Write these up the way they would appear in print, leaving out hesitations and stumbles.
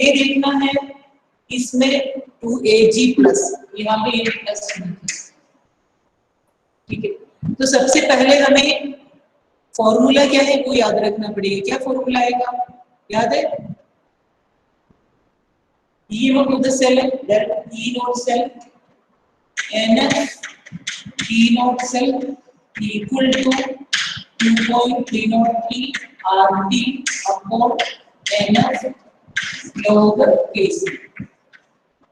ये देखना है इसमें 2Ag प्लस, यहाँ पे ये प्लस, ठीक है। तो सबसे पहले हमें फॉर्मूला क्या है वो याद रखना पड़ेगा। क्या फॉर्मूला आएगा, याद है? E of the cell, that E naught cell, NF E naught cell equal to 2.303 RT upon NF log Kc,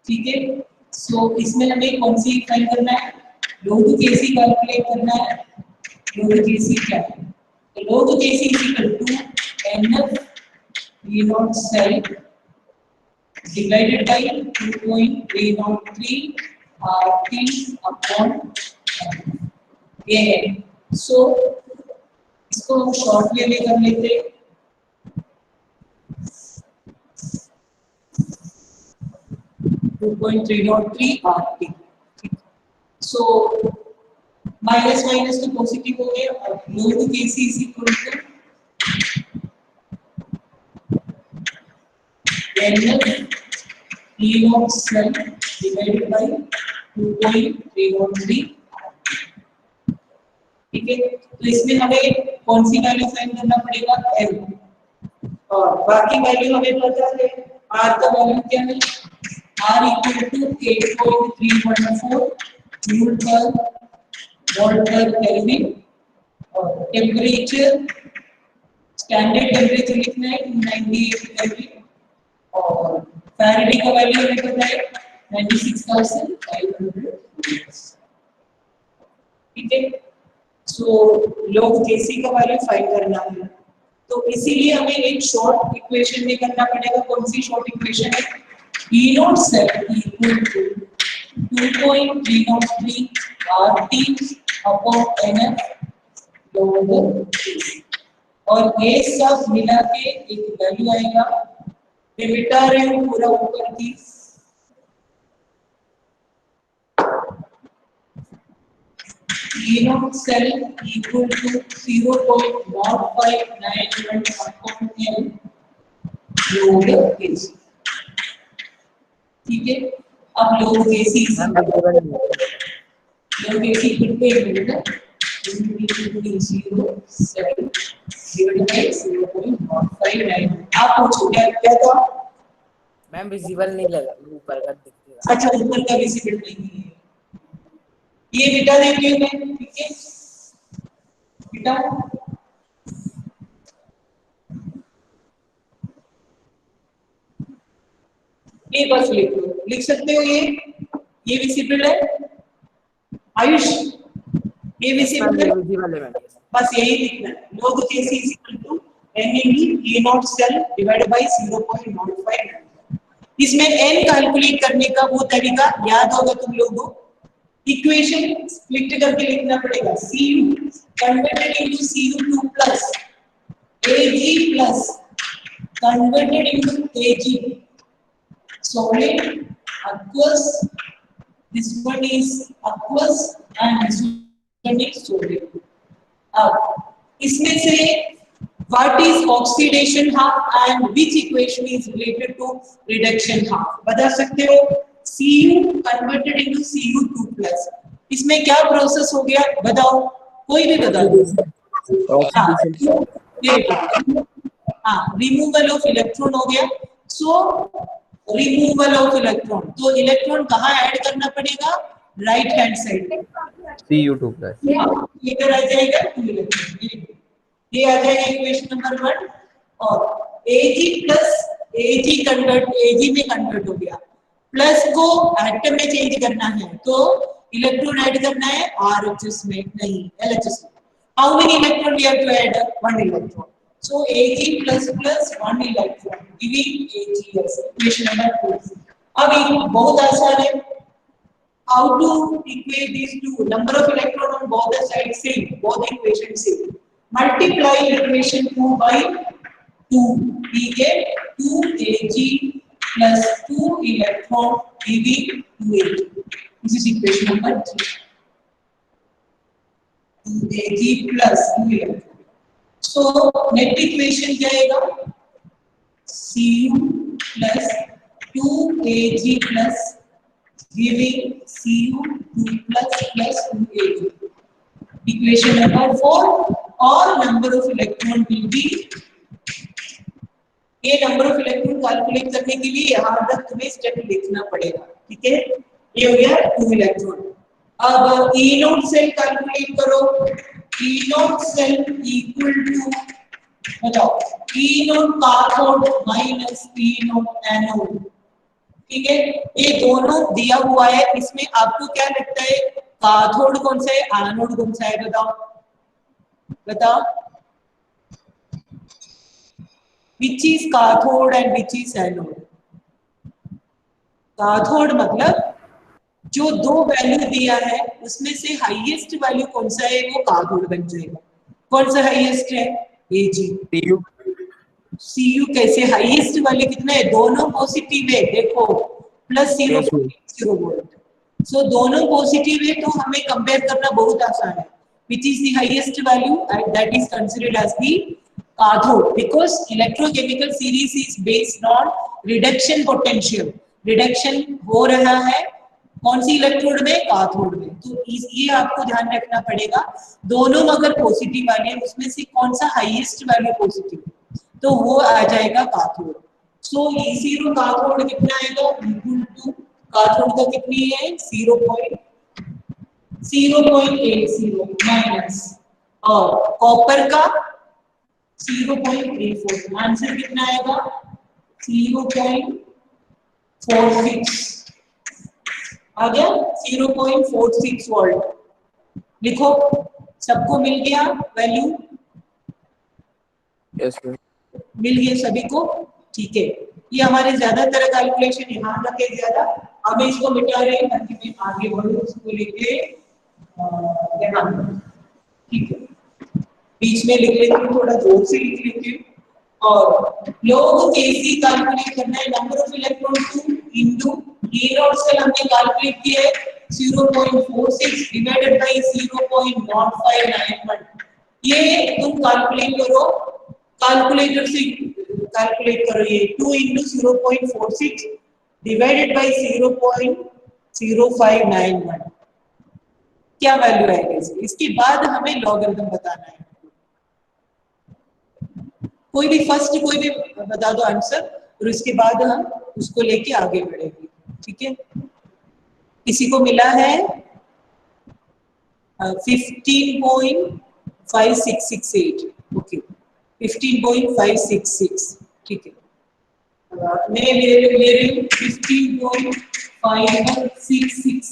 ठीक है। सो इसमें हमें कौन सी फाइंड करना है, log Kc कैलकुलेट करना है। log Kc क्या है, तो log Kc is equal to NF E naught cell divided by 2.303 RT upon ये है। सो इसको हम शॉर्ट वे में कर लेते हैं। सो माइनस माइनस तो पॉजिटिव हो गया और log Kc is equal to NF E naught cell divided by 2.303, ठीक है। तो इसमें हमें कौन सी वैल्यू फाइंड करना पड़ेगा, m, और बाकी वैल्यू हमें पता है। r का वैल्यू क्या है, r equal to 8.314 joule per volt per kelvin, और टेम्परेचर स्टैंडर्ड टेम्परेचर लिखना है 298 केल्विन, और फैराडे का वैल्यू हमें पता है 96,500, ठीक है। सो log Kc का वैल्यू फाइंड करना है, तो इसीलिए हमें एक शॉर्ट इक्वेशन में करना पड़ेगा। कौन सी शॉर्ट इक्वेशन है, E naught cell equal to 2.303 RT upon NF log Kc, और ये सब मिला के एक वैल्यू आएगा। मैं मिटा रही हूँ पूरा ऊपर की, E naught cell equal to 0.0591 upon L log Kc, ठीक है। अब log Kc कितने मिलेगा, 0.07 divided by 0.0591। आप पूछो क्या क्या था मैम, विजिबल नहीं लगा, ऊपर का दिख रहा। अच्छा, ऊपर का विजिबल नहीं है, ये मिटा देंगे मैं, ठीक है। मिटाओ, ये बस लिख लो, लिख सकते हो। ये विजिबल है आयुष, ये विजिबल है, बस यही लिखना है। log Kc is equal to n E naught cell divided by 0.05। इसमें n कैलकुलेट करने का वो तरीका याद होगा तुम लोगों को, इक्वेशन स्प्लिट करके लिखना पड़ेगा। Cu converted into Cu2 plus Ag plus converted into Ag solid, aqueous, this one is aqueous and this one is solid। अब इसमें से what is oxidation half and which equation is related to reduction half बता सकते हो। Cu converted into Cu2 plus, इसमें क्या process हो गया बताओ, कोई भी बता दो। हाँ, रिमूवल ऑफ इलेक्ट्रॉन हो गया। सो रिमूवल ऑफ इलेक्ट्रॉन, तो इलेक्ट्रॉन कहाँ ऐड करना पड़ेगा, right hand side Cu2 plus, इधर आ जाएगा 2 इलेक्ट्रॉन, ये आ जाएगा इक्वेशन नंबर 1। और Ag प्लस Ag में कन्वर्ट हो गया, प्लस को एटम में चेंज करना है तो इलेक्ट्रॉन ऐड करना है RHS में, नहीं LHS में। How many electron we have to add, 1 electron. So Ag plus 1 electron giving Ags, equation number 2। अब ये बहुत आसान है, how to equate these two, number of electron on both the sides same, both equations same, multiply equation 2 by 2, we get 2Ag plus 2 electron giving 2Ag, this is equation number 3, 2Ag plus 2 electron। So net equation क्या आएगा, Cu plus 2Ag plus giving Cu2 plus 2Ag. Equation number 4, all number of electron will be, ये number of electron calculate करने के लिए यहाँ तक तुम्हें step लिखना पड़ेगा, ठीक है। ये हो गया 2 इलेक्ट्रॉन। अब E नोट सेल कैलकुलेट करो, E naught cell equal to, बताओ, E naught cathode minus E naught anode, ठीक है। ये दोनों दिया हुआ है, इसमें आपको क्या लगता है कैथोड कौन सा है, एनोड कौन सा है, बताओ बताओ। Which is cathode and which is anode? Cathode मतलब जो दो वैल्यू दिया है उसमें से हाईएस्ट वैल्यू कौन सा है वो कैथोड बन जाएगा। कौन सा हाईएस्ट है, Ag। Cu कैसे हाईएस्ट वैल्यू कितना है, दोनों पॉजिटिव है, देखो प्लस 0.0 वोल्ट। सो दोनों पॉजिटिव है तो हमें कंपेयर करना बहुत आसान है। Which is the highest value and that is considered as the cathode because electrochemical series is based on reduction potential। Reduction हो रहा है कौन सी इलेक्ट्रोड में, कैथोड में। तो ये आपको ध्यान रखना पड़ेगा, दोनों अगर पॉजिटिव वाले हैं उसमें से कौन सा हाईएस्ट वैल्यू पॉजिटिव है तो वो आ जाएगा कैथोड। सो E0 कैथोड कितना आएगा, इक्वल टू कैथोड का कितनी है 0.80 माइनस और कॉपर का 0.34, आंसर कितना आएगा 0.46 आ गया, 0.46 वोल्ट। लिखो, सबको मिल गया वैल्यू, मिल गया सभी को, ठीक है। ये हमारे ज्यादातर कैलकुलेशन यहाँ तक है ज्यादा, अब इसको मिटा रहे हैं ताकि मैं आगे बढ़ूं इसको लेके यहाँ, ठीक है। बीच में लिख लेती हूँ, थोड़ा जोर से लिख लेती हूँ। और लोग कैसी कैलकुलेट करना है, number of electron 2 into E naught cell हमने कैलकुलेट किया है 0.46 डिवाइडेड बाय 0.0591। ये तुम कैलकुलेट करो, कैलकुलेटर से कैलकुलेट करो, ये 2 इनटू 0.46 डिवाइडेड बाय 0.0591 क्या वैल्यू आएगा इसकी। इसके बाद हमें लॉगरिथम बताना है, कोई भी फर्स्ट कोई भी बता दो आंसर और उसके बाद हम उसको लेके आगे बढ़ेंगे, ठीक है। किसी को मिला है 15.5668, ओके 15.566, ठीक है। मैं ले रही हूँ 15.5668,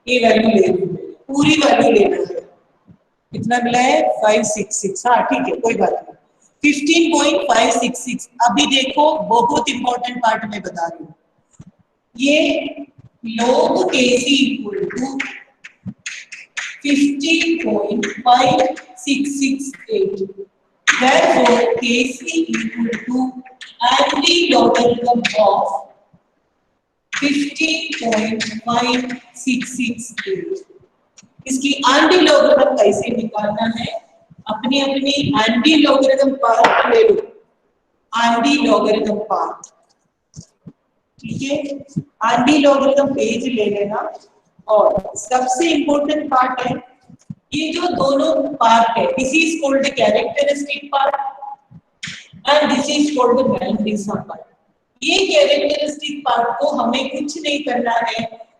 ये वैल्यू ले रही हूँ, पूरी वैल्यू लेना है। कितना मिला है 566, हाँ ठीक है कोई बात नहीं, 15.566। अभी देखो बहुत इंपॉर्टेंट पार्ट में बता रही हूँ, ये log Kc equal to 15.568, therefore Kc equal to anti-logarithm of 15.568। इसकी एंटी लॉगरिथम कैसे निकालना है, अपनी अपनी एंटी लॉगरिथम पार्ट ले लो, एंटी लॉगरिथम पार्ट, ठीक है। एंटी लॉगरिथम पेज ले लेना और सबसे इंपॉर्टेंट पार्ट है ये जो दोनों पार्ट है, this is called the characteristic part and this is called the magnification part. ये कैरेक्टरिस्टिक पार्ट को हमें कुछ नहीं करना है,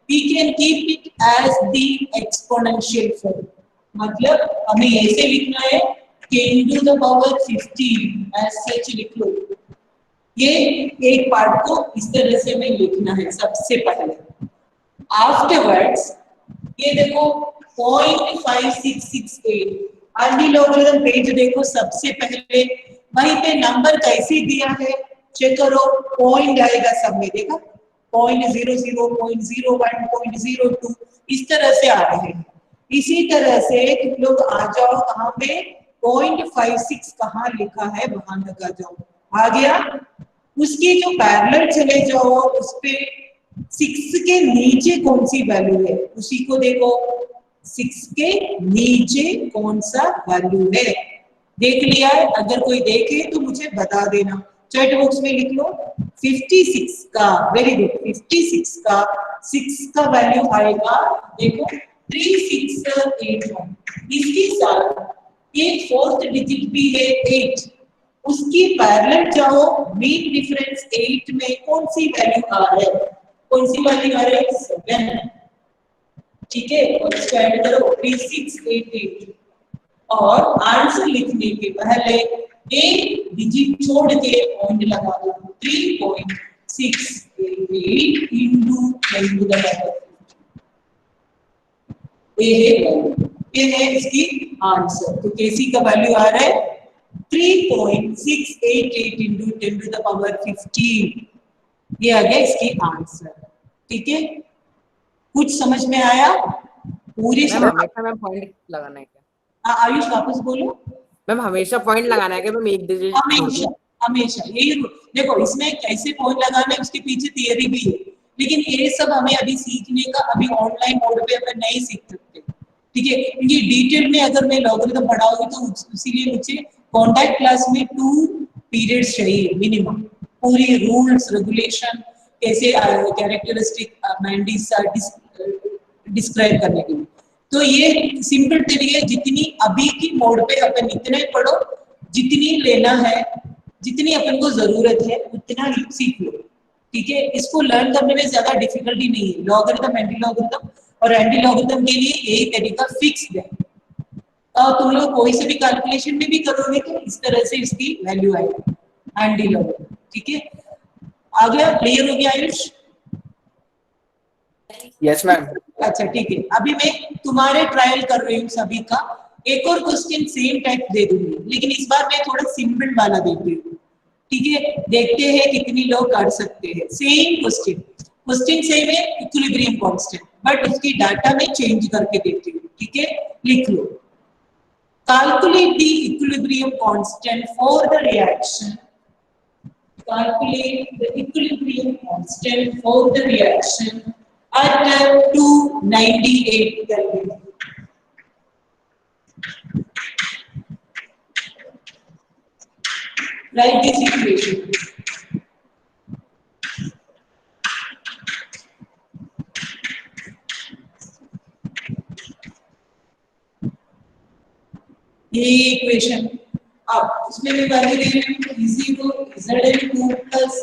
we can keep it as the exponential form, मतलब हमें ऐसे लिखना है k into the power 15 as such लिख लो। ये एक पार्ट को इस तरह से हमें लिखना है सबसे पहले। आफ्टरवर्ड्स ये देखो 0.5668 एंटी लॉगरिथम पेज देखो, सबसे पहले वहीं पे नंबर कैसे दिया है चेक करो, पॉइंट आएगा सब में, देखा 0.00, 0.01, 0.02 इस तरह से आ रहे हैं। इसी तरह से तुम लोग आ जाओ कहाँ पे 0.56 कहाँ लिखा है वहां तक आ जाओ, आ गया। उसकी जो पैरेलल चले जाओ उस पे 6 के नीचे कौन सी वैल्यू है उसी को देखो, 6 के नीचे कौन सा वैल्यू है, देख लिया है, अगर कोई देखे तो मुझे बता देना चैट बॉक्स में लिख लो 56 का, वेरी गुड, 56 का 6 का वैल्यू आएगा, देखो 3681। इसके साथ एक फोर्थ डिजिट भी है 8, उसकी पैरेलल जाओ, मीन डिफरेंस 8 में कौन सी वैल्यू आ रही है, कौन सी वैल्यू आ रही है 7, ठीक है, और इसको ऐड करो 3688 और आंसर लिखने के पहले एक डिजिट छोड़ के पॉइंट लगा दो 3.688 into 10 to the power, ये है इसकी आंसर। तो केसी का वैल्यू आ रहा है 3.688 into 10 to the power 15, ये आ गया इसकी आंसर। ठीक है, कुछ समझ में आया? पूरी मैम हमेशा मैम पॉइंट लगाना है क्या? आयुष वापस बोलो। मैम हमेशा पॉइंट लगाना है क्या मैम, एक डिजिट हमेशा हमेशा यही रूल। देखो इसमें कैसे पॉइंट लगाना है उसके पीछे थियरी भी है, लेकिन ये सब हमें अभी सीखने का, अभी ऑनलाइन मोड पे अपन नहीं सीख सकते, ठीक है, क्योंकि डिटेल में अगर मैं लॉगरिथम पढ़ाऊंगी तो इसीलिए मुझे कॉन्टैक्ट क्लास में 2 पीरियड्स चाहिए मिनिमम, पूरी रूल्स रेगुलेशन कैसे कैरेक्टरिस्टिक मैंडीज डिस्क्राइब करने के लिए। तो ये सिंपल थियरी है, जितनी अभी की मोड पे अपन इतने पढ़ो, जितनी लेना है, जितनी अपन को जरूरत है उतना सीख लो, ठीक है। इसको लर्न करने में ज्यादा डिफिकल्टी नहीं है। लॉगरिथम, एंटी लॉगरिथम और एंटी लॉगरिथम के लिए यही तरीका फिक्स्ड है। तुम लोग कोई से भी कैलकुलेशन में भी करोगे तो इस तरह से इसकी वैल्यू आएगी एंटी लॉगरिथम, ठीक है। आ गया? क्लियर हो गया आयुष? Yes ma'am. अच्छा ठीक है, अभी मैं तुम्हारे ट्रायल कर रही हूँ सभी का। एक और क्वेश्चन सेम टाइप दे दूंगी, लेकिन इस बार मैं थोड़ा सिंपल वाला देती हूँ, ठीक है। देखते हैं कितनी लोग कर सकते हैं। सेम क्वेश्चन, क्वेश्चन सेम है, इक्विलिब्रियम कांस्टेंट, बट उसकी डाटा में चेंज करके देती हूँ, ठीक है। लिख लो, calculate the equilibrium constant for the reaction, calculate the equilibrium constant for the reaction at 298 Kelvin. Write this equation. ये इक्वेशन, अब इसमें मैं वैल्यू दे रही हूँ E0 Zn2 plus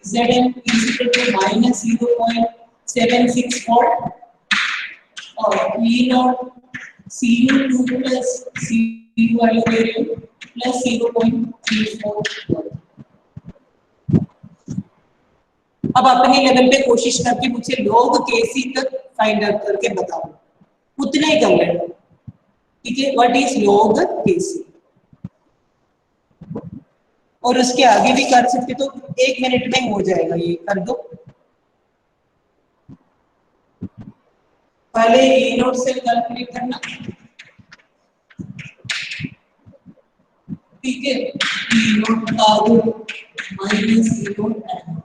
Zn is equal to minus 0.76 volt और E0 Cu2 plus Cu value दे रही हूँ plus 0.34 volt। अब अपने लेवल पे कोशिश करके मुझे log Kc तक फाइंड आउट करके बताओ, उतना ही कर लेना, ठीक है। व्हाट इज log Kc, और उसके आगे भी कर सकते तो 1 मिनट में हो जाएगा, ये कर दो। पहले ए नोट से कैलकुलेट करना, ठीक है। E naught minus E naught एन,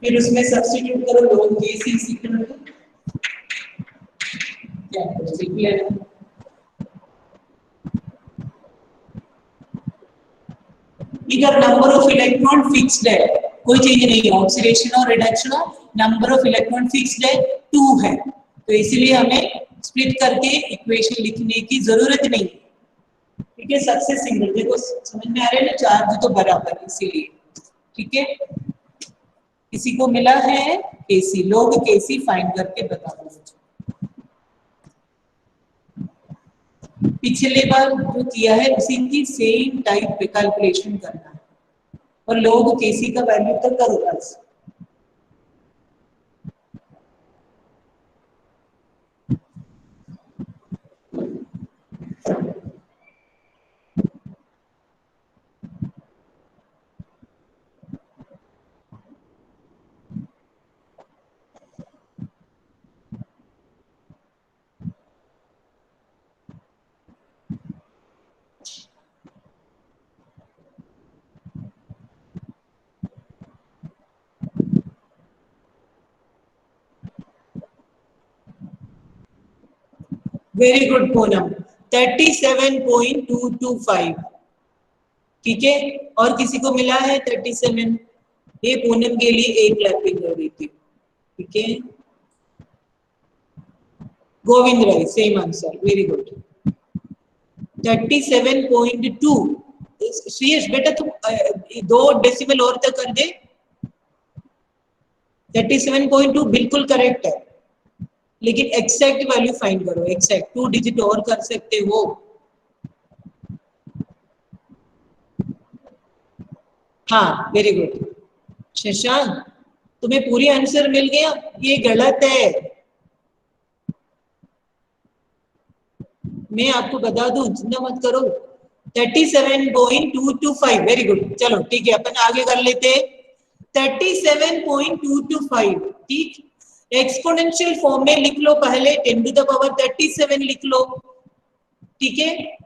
फिर उसमें सब्स्टिट्यूट करो log Kc is equal to क्या लिख लेना, इधर नंबर ऑफ इलेक्ट्रॉन फिक्स्ड है, कोई चेंज नहीं है, ऑक्सीडेशन और reduction of number of electron fixed है 2 है, तो इसलिए हमें स्प्लिट करके इक्वेशन लिखने की जरूरत नहीं, ठीक है। सक्सेस सिंगल, देखो समझ में आ रहा है ना, चार्ज तो बराबर है इसीलिए, ठीक है। किसी को मिला है केसी, लोग केसी फाइंड करके बता दो मुझे। पिछले बार जो किया है उसी की सेम टाइप पे कैलकुलेशन करना है, और लोग केसी का वैल्यू तक करो बस। वेरी गुड पूनम, 37.225, ठीक है। और किसी को मिला है 37? ये पूनम के लिए एक क्लैपिंग कर रही थी, ठीक है। Govind Rai same answer, very good. 37.2। Shreyas बेटा तुम 2 डेसिमल और तक कर दे। 37.2 बिल्कुल करेक्ट है, लेकिन एक्सैक्ट वैल्यू फाइंड करो, एक्सैक्ट 2 डिजिट और कर सकते हो। हाँ वेरी गुड शशांक, तुम्हें पूरी आंसर मिल गया? ये गलत है, मैं आपको बता दूं, चिंता मत करो। 37.225, वेरी गुड। चलो ठीक है, अपन आगे कर लेते हैं। 37.225, ठीक। एक्सपोनेंशियल फॉर्म में लिख लो, पहले 10 टू द पावर 37 लिख लो, ठीक है।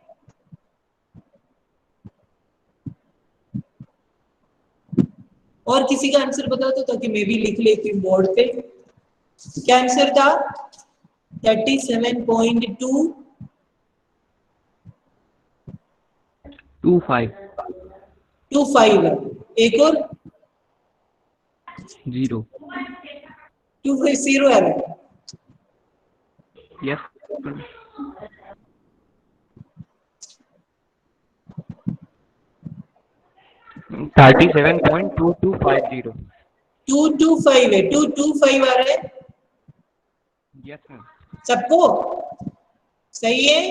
और किसी का आंसर बता दो ताकि मैं भी लिख लेती हूँ बोर्ड पे। क्या आंसर था? 37.2 25 25 है। एक और 0 250 है। yes 37.2250 225 है, 225 आ रहा है yes मैम सबको, सही है।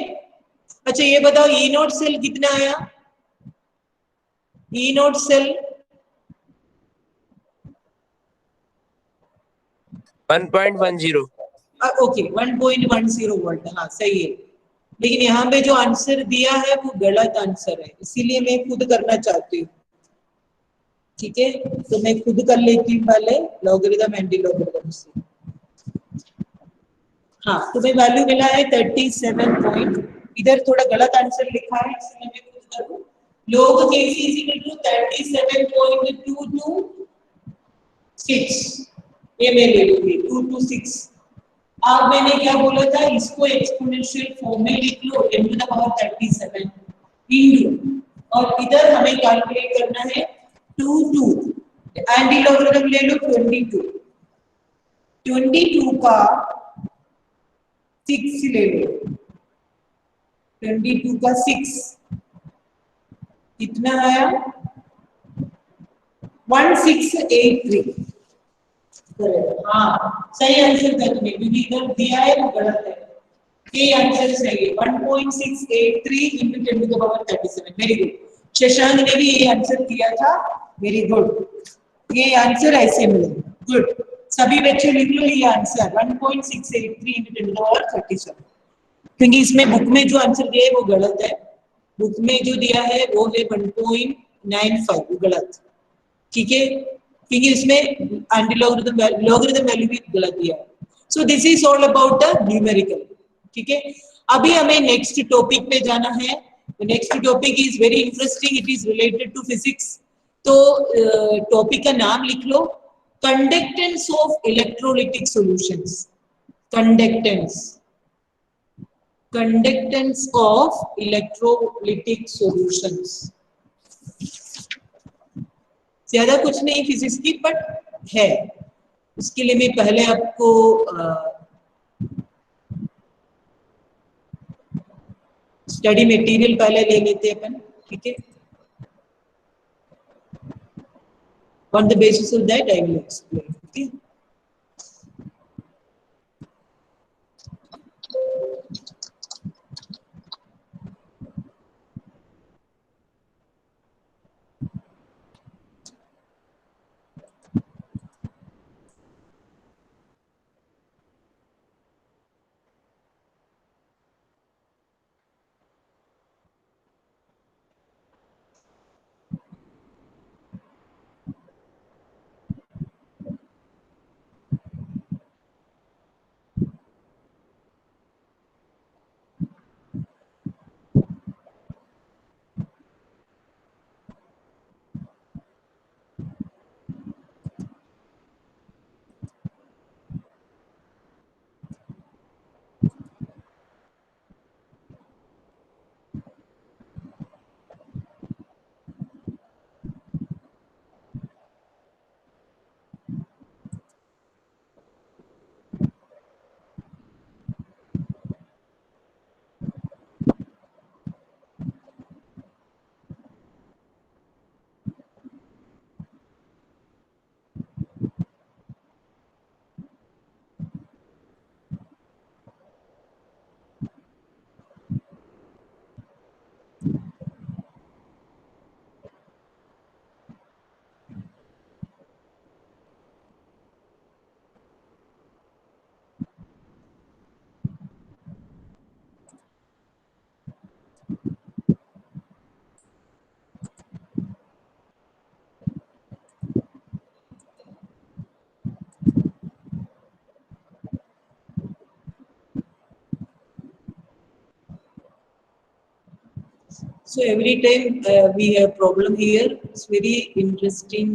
अच्छा ये बताओ ई नोट सेल कितना आया? ई नोट सेल 1.10। ओके 1.10 वोल्ट, हाँ सही है। लेकिन यहाँ पे जो आंसर दिया है वो गलत आंसर है, इसीलिए मैं खुद करना चाहती हूँ, ठीक है। तो मैं खुद कर लेती हूँ पहले लॉगरिथम एंटी लॉगरिथम से। हाँ तुम्हें वैल्यू मिला है 37 पॉइंट, इधर थोड़ा गलत आंसर लिखा है इसलिए मैं खुद करूँ। log KC is equal to 37.226, ये मैं ले लूंगी 226। अब मैंने क्या बोला था, इसको एक्सपोनेंशियल फॉर्म में लिख लो 10 टू द पावर 37 इंटू, और इधर हमें कैलकुलेट करना है 2 एंटी लॉगरिथम ले लो 22 का 6 ले लो, 22 का 6 कितना आया? 1683। हाँ सही आंसर था तुम्हें, क्योंकि इधर दिया है वो गलत है, ये आंसर सही है 1.683 into 10 to the power 37, very good. Shashank ने भी ये आंसर किया था, वेरी गुड। ये आंसर ऐसे मिलेगा, गुड। सभी बच्चे लिख लो ये answer 1.683 into 10 to the power 37, क्योंकि इसमें बुक में जो आंसर दिया है वो गलत है, बुक में जो दिया है वो है 1.95, वो गलत, ठीक है। क्योंकि इसमें एंटी लॉगरिथम वैल्यू भी गलत दिया है। So this is all about the numerical, ठीक है। अभी हमें नेक्स्ट टॉपिक पे जाना है। Next topic is very interesting, it is related to physics. तो टॉपिक का नाम लिख लो, conductance of electrolytic solutions. Conductance of electrolytic solutions. ज्यादा कुछ नहीं फिजिक्स की, बट है। उसके लिए मैं पहले आपको स्टडी मटेरियल पहले ले लेते हैं अपन, ठीक है। On the basis of that I will explain, okay. So every time we have problem here. It's very interesting.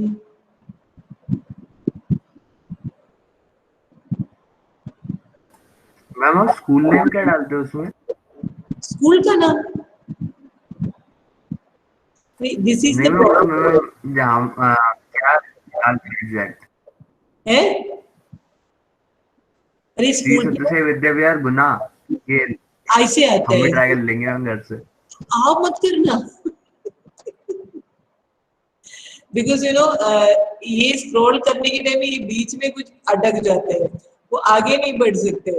Ma'am आप स्कूल नेम क्या डालते हो उसमें? स्कूल का नाम, दिस इज नहीं द मैं प्रॉब्लम जहाँ क्या डालते हैं एग्जैक्ट? है। अरे श्री स्कूल सत्य से विद्या विहार गुना, ये ऐसे आता हम भी है, ट्राई कर लेंगे हम घर से। आप मत करना। बिकॉज यू नो ये स्क्रॉल करने के टाइम ये बीच में कुछ अटक जाते हैं, वो आगे नहीं बढ़ सकते।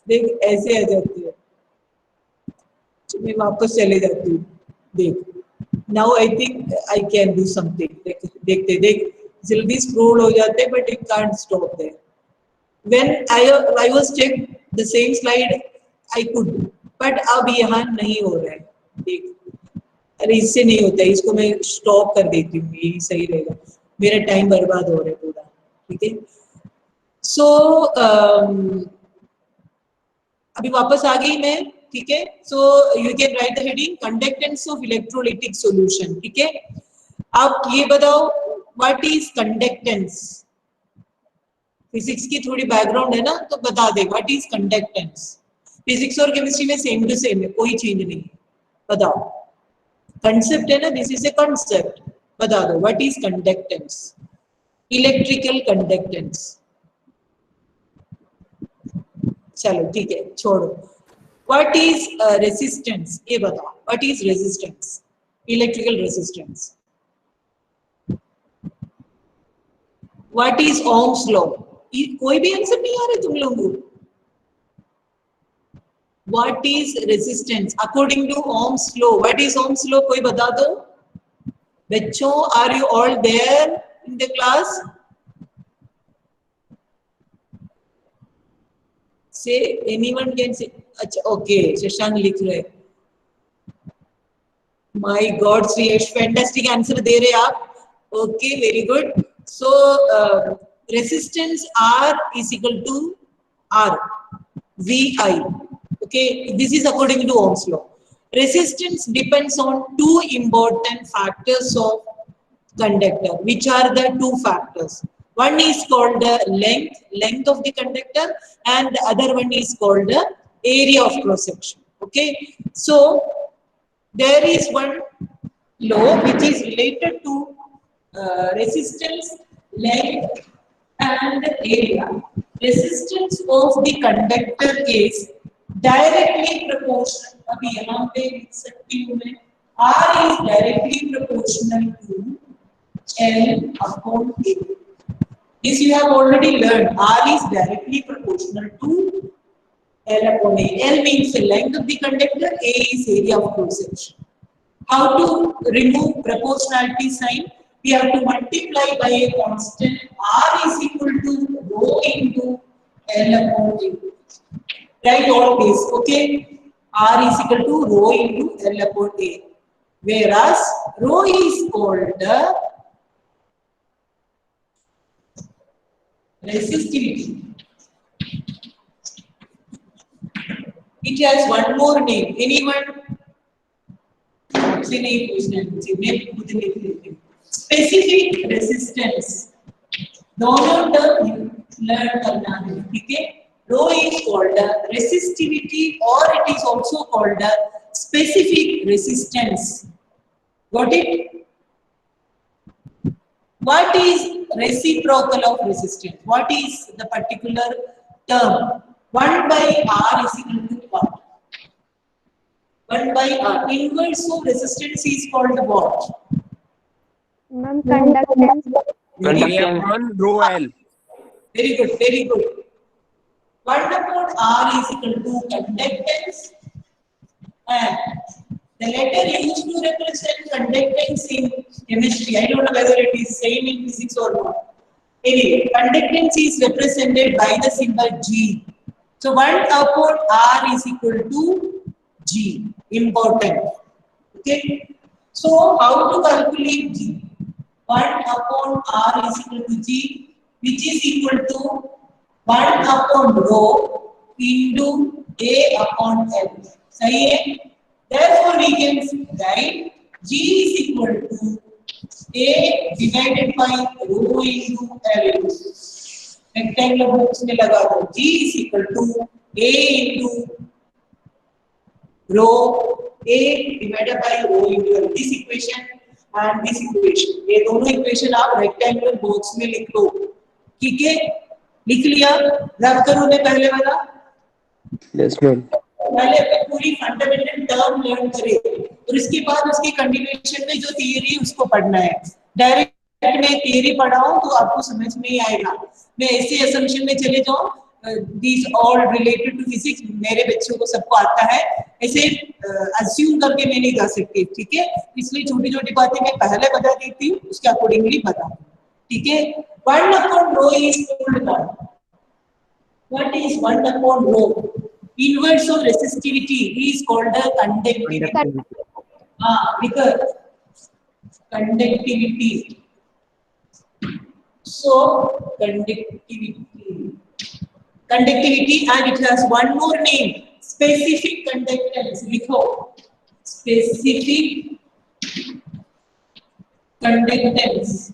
देख ऐसे आ जाती है, तो मैं वापस चले जाती हूँ। देख now I think I can do something. देखते देख जल्दी स्क्रॉल हो जाते हैं, but it can't stop there. When I was check the same slide I could, but अब यहाँ नहीं हो रहा है। देख अरे इससे नहीं होता है, इसको मैं स्टॉप कर देती हूँ, यही सही रहेगा। मेरा टाइम बर्बाद हो रहा है पूरा, ठीक है। सो अभी वापस आ गई मैं, ठीक है। So you can write the heading conductance of electrolytic solution, ठीक है। आप ये बताओ व्हाट इज कंडक्टेंस। फिजिक्स की थोड़ी बैकग्राउंड है ना, तो बता दे व्हाट इज कंडक्टेंस। फिजिक्स और केमिस्ट्री में सेम टू सेम है, कोई चेंज नहीं है। बताओ, कंसेप्ट है ना, दिस इज ए कंसेप्ट। बता दो what is conductance, electrical conductance. चलो ठीक है, छोड़ो। व्हाट इज रेजिस्टेंस, ये बताओ what is resistance, electrical resistance. What is Ohm's law, कोई भी आंसर नहीं आ रहा तुम लोगों को। What is resistance according to Ohm's law? What is Ohm's law? कोई बता दो बच्चों। Are you all there in the class? Say anyone can say. अच्छा okay, शशांक लिख रहे। My God, Sriyesh, fantastic answer दे रहे आप। Okay, very good. So resistance R is equal to R VI. Okay, this is according to Ohm's law. Resistance depends on two important factors of conductor. Which are the two factors? One is called the length of the conductor, and the other one is called the area of cross section. Okay, so there is one law which is related to resistance, length, and area. Resistance of the conductor is directly proportional. अभी यहाँ पे लिख सकती हूँ मैं, R is directly proportional to L upon A. This you have already learned. R is directly proportional to L upon A. L means the length of the conductor. A is area of cross section. How to remove proportionality sign? We have to multiply by a constant. R is equal to rho into L upon A. Write all this, okay? R is equal to rho into L upon A. Whereas rho is called the resistivity. It has one more name. Anyone? Specific resistance. दोनों term learn करना है, ठीक है। Rho is called the resistivity, or it is also called the specific resistance. Got it? What is reciprocal of resistance? What is the particular term? 1 by R is equal to what? 1 by R. Inverse of resistance is called what? Non-conductance. V upon rho L. Very good, very good. 1 upon R is equal to conductance, and the letter used to represent conductance in chemistry. I don't know whether it is same in physics or not. Anyway, conductance is represented by the symbol G. So 1 upon R is equal to G. Important. Okay. So how to calculate G? 1 upon R is equal to G, which is equal to 1 upon rho into A upon L. सही है? Therefore, we can write G is equal to A divided by rho into L. Rectangular box में लगा दो. G is equal to A into rho A divided by rho into L. This equation and this equation. ये दोनों equation आप rectangular box में लिख लो. ठीक है? लिख लिया. रब करो मैं पहले वाला. Yes, ma'am. पहले अपनी पूरी फंडामेंटल टर्म लर्न करें और इसके बाद उसकी कंटिन्यूएशन में जो थियरी है उसको पढ़ना है. डायरेक्ट में थियरी पढ़ाऊं तो आपको समझ में ही आएगा. मैं ऐसे असम्पशन में चले जाऊं these all related to physics, मेरे बच्चों को सबको आता है, ऐसे assume करके मैं नहीं जा सकती. ठीक है? इसलिए छोटी छोटी बातें मैं पहले बता देती हूँ, उसके अकॉर्डिंगली बताऊँ. ठीक है? 1/rho is called what is 1/rho? Inverse of resistivity is called a conductivity. Because conductivity. So conductivity, and it has one more name, specific conductance. लिखो specific conductance.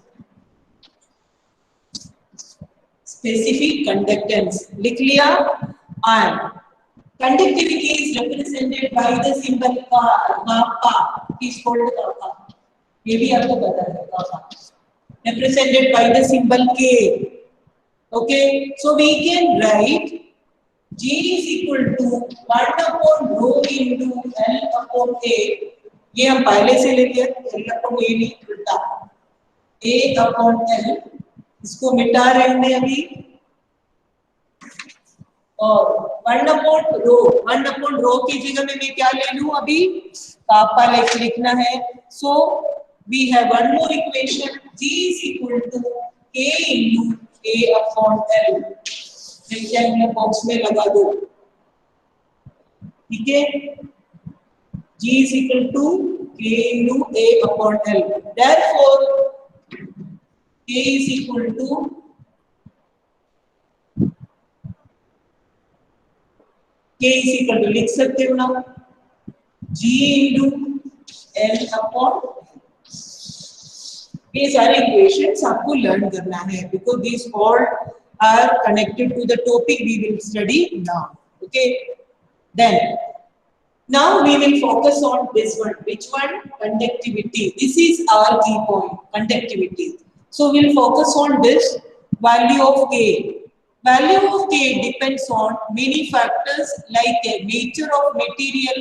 Specific conductance. लिख लिया. And conductivity is represented by the symbol kappa. Is called kappa. ये भी आपको पता है kappa. Represented by the symbol K. Okay, so we can write G is equal to 1/rho into L/A. ये हम पहले से ले लिया. L/A नहीं उल्टा. A/L. इसको मिटा रहे हैं अभी. और 1/rho की जगह में मैं क्या ले लूं अभी? कापा लिखना है. So we have one more equation. G is equal to K into A/L. Rectangular box में लगा दो. ठीक है? G is equal to K into A/L. Therefore, K is equal to लिख सकते हो ना G into L/L. ये सारे इक्वेशंस आपको लर्न करना है because these all are connected to the topic we will study now. Okay, then now we will focus on this one. Which one? Conductivity. This is our key point, conductivity. So we will focus on this value of K. Value of K depends on many factors like the nature of material,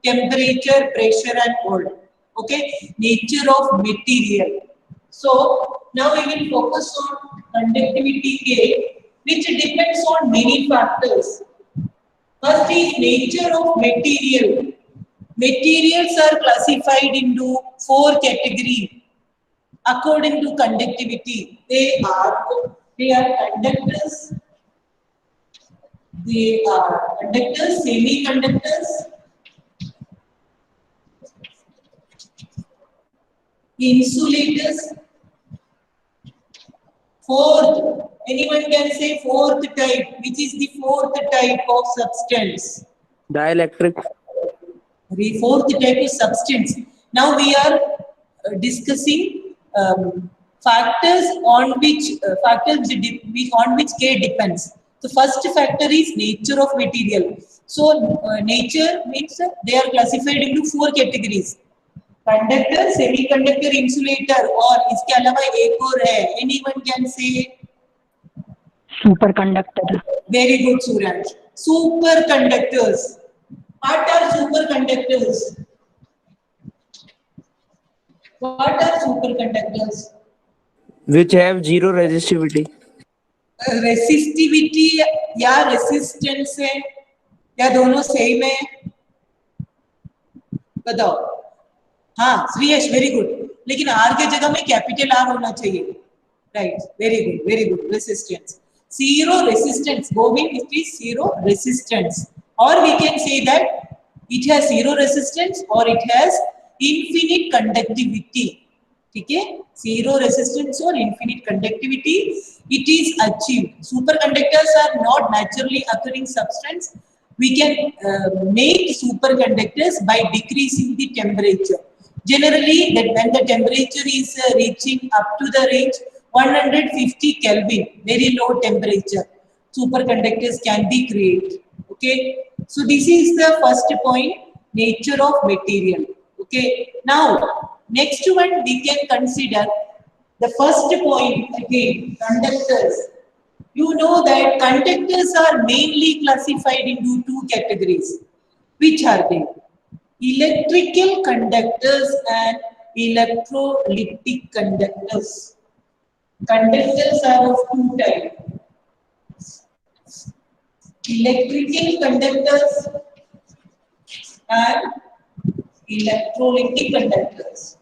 temperature, pressure and all. Okay, nature of material. So now we will focus on conductivity K, which depends on many factors. First is nature of material. Materials are classified into 4 categories according to conductivity. They are conductors. They are conductors, semiconductors, insulators. Fourth, anyone can say fourth type. Which is the fourth type of substance? Dielectric. The fourth type is substance. Now we are discussing factors on which K depends. The first factor is nature of material. So nature means they are classified into 4 categories. Conductor, semiconductor, insulator, और इसके अलावा एक और है. Anyone can say? Superconductor. Very good, Suraj. Superconductors. What are superconductors? What are superconductors? Which have zero resistivity. Resistivity या resistance है या दोनों सेम है? बताओ. हाँ, श्रेयस, वेरी गुड. लेकिन R के जगह में कैपिटल R होना चाहिए. Right, very good. Resistance. Zero resistance. Govind, it is zero resistance. Or we can say that it has zero resistance or it has infinite conductivity. ठीक है? Zero resistance or infinite conductivity. It is achieved. Superconductors are not naturally occurring substance. we can make superconductors by decreasing the temperature. Generally, that when the temperature is reaching up to the range 150 Kelvin, very low temperature, superconductors can be created. Okay, so this is the first point, nature of material. Okay, now next one we can consider the first point again, conductors. You know that conductors are mainly classified into two categories. Which are they? Electrical conductors and electrolytic conductors. Conductors are of two types: electrical conductors and electrolytic conductors.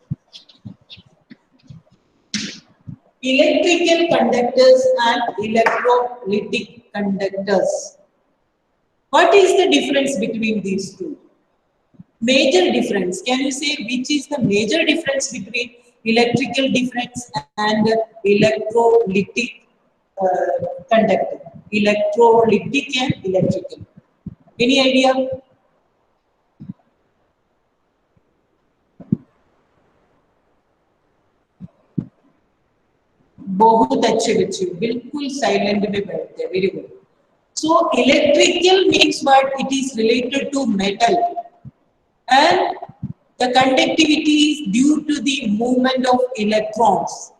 Electrical conductors and electrolytic conductors. What is the difference between these two? Major difference. Can you say which is the major difference between electrical difference and electrolytic conductor? Electrolytic and electrical. Any idea? बहुत अच्छे बच्चे, बिल्कुल silent में बैठते हैं. Very good. So electrical means what? It is related to metal, and the conductivity is due to the movement of electrons.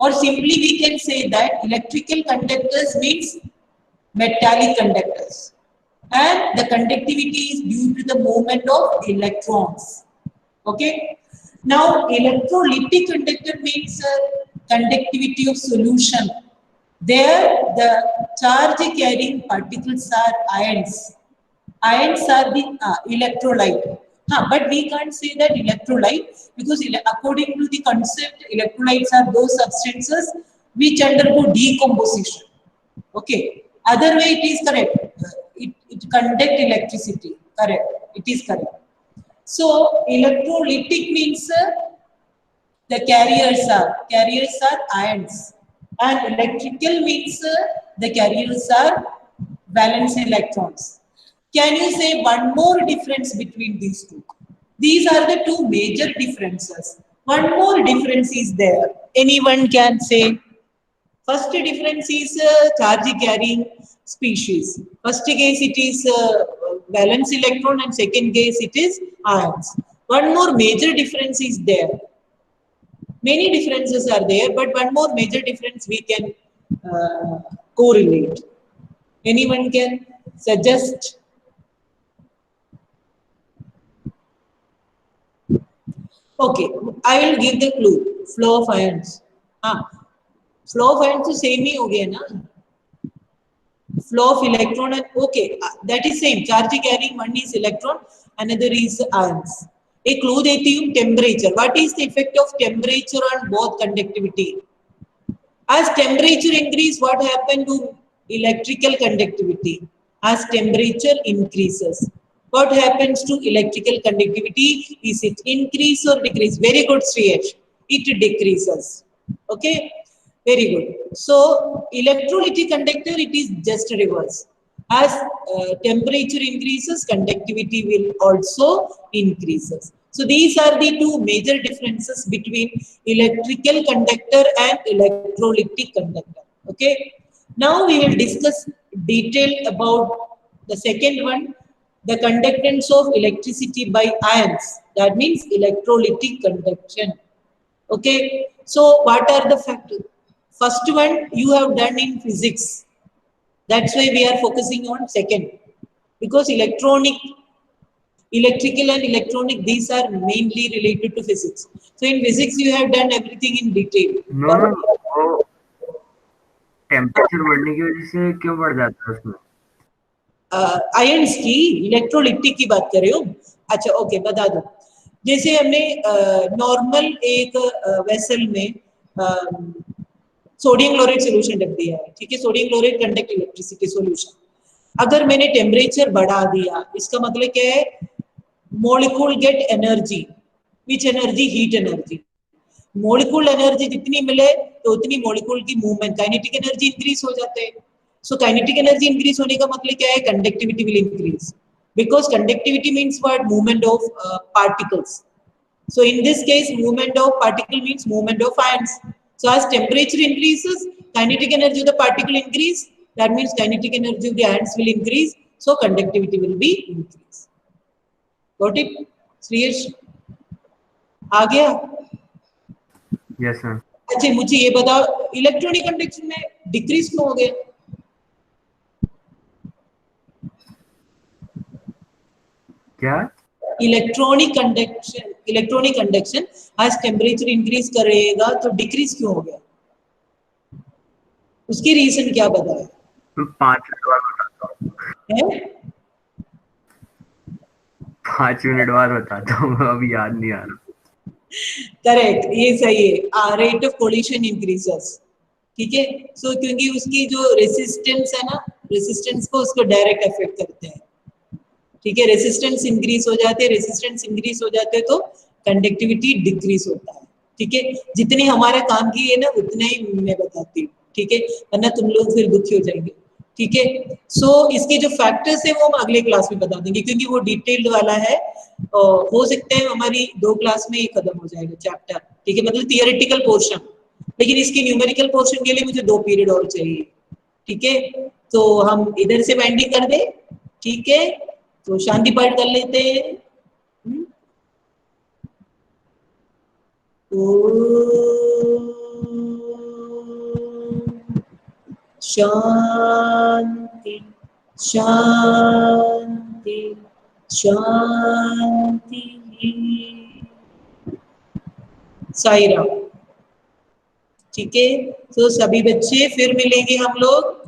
Or simply we can say that electrical conductors means metallic conductors, and the conductivity is due to the movement of electrons. Okay. Now electrolytic conductor means conductivity of solution. There the charge carrying particles are ions. Ions are the electrolyte. But we can't say that electrolyte, because according to the concept, electrolytes are those substances which undergo decomposition. Okay. Other way it is correct. It conduct electricity. Correct. It is correct. So electrolytic means the carriers are ions, and electrical means the carriers are valence electrons. Can you say one more difference between these two? These are the two major differences. One more difference is there. Anyone can say? First difference is charge carrying species. First case it is valence electron, and second case it is ions. One more major difference is there. Many differences are there, but one more major difference we can correlate. Anyone can suggest? Okay, I will give the clue. Flow of ions. Flow of ions तो same ही हो गया ना? Flow of electron and okay, that is same. Charge carrying one is electron, another is ions. A clue देती हूँ, temperature. What is the effect of temperature on both conductivity? As temperature increase, what happens to electrical conductivity? As temperature increases, what happens to electrical conductivity? Is it increase or decrease? Very good, Sriyesh. It decreases. Okay, very good. So electrolytic conductor, it is just reverse. As temperature increases, conductivity will also increases. So these are the two major differences between electrical conductor and electrolytic conductor. Okay. Now we will discuss detail about the second one, the conductance of electricity by ions. That means electrolytic conduction. Okay. So what are the factors? First one you have done in physics. That's why we are focusing on second, because electrical and electronic, these are mainly related to physics. So in physics you have done everything in detail. No, वो temperature बढ़ने की वजह से क्यों बढ़ जाता है उसमें? आयंस की, इलेक्ट्रोलिटिक की बात कर रहे हो? अच्छा, ओके, बता दो. जैसे हमने नॉर्मल एक वेसल में सोडियम क्लोराइड सोल्यूशन रख दिया है, ठीक है? Sodium chloride conduct electricity solution. अगर मैंने टेम्परेचर बढ़ा दिया, इसका मतलब क्या है? Molecule get energy. Which energy? Heat energy. Molecule energy जितनी मिले तो उतनी मॉलिक्यूल की मूवमेंट, काइनेटिक एनर्जी इंक्रीज हो जाते हैं. सो काइनेटिक एनर्जी इंक्रीज होने का मतलब क्या है? Conductivity will increase. because conductivity means what? Movement of particles. So in this case, movement of particle means movement of ions. So as temperature increases, kinetic energy of the particle increase. That means kinetic energy of the ions will increase. So conductivity will be increased. Got it, Shreyas? आ गया? Yes ma'am. अच्छा मुझे ये बताओ, electronic conduction में decrease क्यों हो गया? क्या? इलेक्ट्रॉनिक कंडक्शन आज टेम्परेचर इंक्रीज करेगा तो डिक्रीज क्यों हो गया? उसकी रीजन क्या बताया? 5 मिनट बाद बताता हूँ। है 5 मिनट बाद बताता हूँ, अभी याद नहीं आ रहा। करेक्ट, ये सही है। रेट ऑफ कोलिशन इंक्रीजेस, ठीक है। सो क्योंकि उसकी जो रेसिस्टेंस है ना, रेसिस्टेंस को उसको डायरेक्ट अफेक्ट करते हैं, ठीक है। रेसिस्टेंस इंक्रीज हो जाते हैं, रेसिस्टेंस इंक्रीज हो जाते हैं तो कंडक्टिविटी डिक्रीज होता है, ठीक है। जितने हमारा काम की है ना उतना ही मैं बताती हूँ, ठीक है, वरना तुम लोग फिर दुखी हो जाएंगे, ठीक है। सो इसके जो फैक्टर्स है वो हम अगले क्लास में बता देंगे, क्योंकि वो डिटेल्ड वाला है। हो सकते हैं हमारी 2 क्लास में ही खत्म हो जाएगा चैप्टर, ठीक है, मतलब थियोरेटिकल पोर्शन। लेकिन इसके न्यूमेरिकल पोर्शन के लिए मुझे 2 पीरियड और चाहिए, ठीक है। तो हम इधर से बाइंडिंग कर दे, ठीक है। तो शांति पाठ कर लेते हैं। शांति शांति शांति। साई राम, ठीक है। तो सभी बच्चे फिर मिलेंगे हम लोग